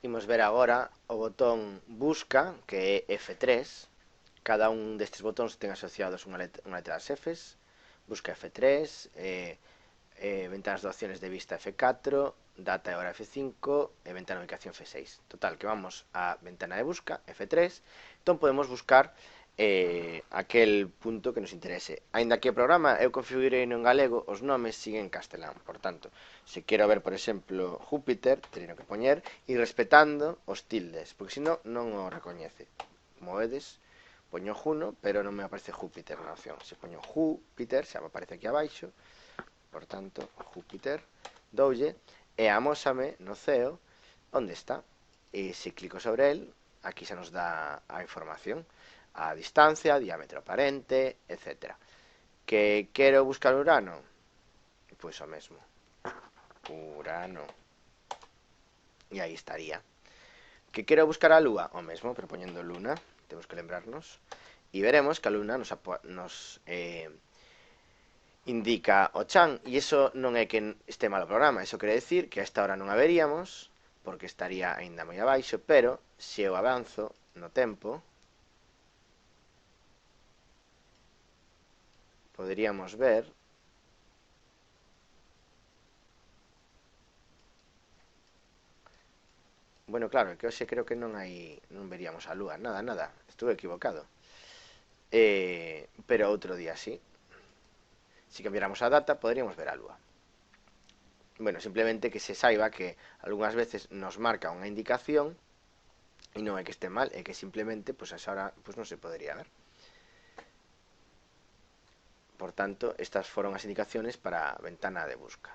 Imos ver agora o botón busca, que é F3. Cada un destes botóns ten asociados unha letra das Fs. Busca F3, ventanas de opciones de vista F4, data e hora F5 e ventana de ubicación F6. Total, que vamos a ventana de busca F3. Entón podemos buscar aquel punto que nos interese. Aínda que o programa eu configurei en galego, os nomes siguen en castelán. Por tanto, se quero ver, por exemplo, Júpiter, teria que poñer e respetando os tildes, porque senón non o recoñece. Como vedes, poño Juno, pero non me aparece Júpiter na opción. Se poño Júpiter, xa me aparece aquí abaixo. Por tanto, Júpiter, doulle e amósame no ceo onde está. E se clico sobre el, aquí xa nos dá a información, a distancia, diámetro aparente, etc. Que quero buscar Urano? Pois o mesmo. Urano. E aí estaría. Que quero buscar a Lúa? O mesmo, pero poñendo Luna. Temos que lembrarnos. E veremos que a Luna nos indica o chan, e iso non é que este mal o programa, iso quere decir que a esta hora non a veríamos, porque estaría aínda moi abaixo, pero se eu avanzo no tempo, poderíamos ver bueno, claro, que hoxe creo que non veríamos a lúa, nada, estuve equivocado. Pero outro día sí. Se cambiáramos a data, poderíamos ver a lúa. Bueno, simplemente que se saiba que algunhas veces nos marca unha indicación e non é que este mal, é que simplemente pues a esa hora pues non se podería ver. Por tanto, estas foron as indicaciones para a ventana de busca.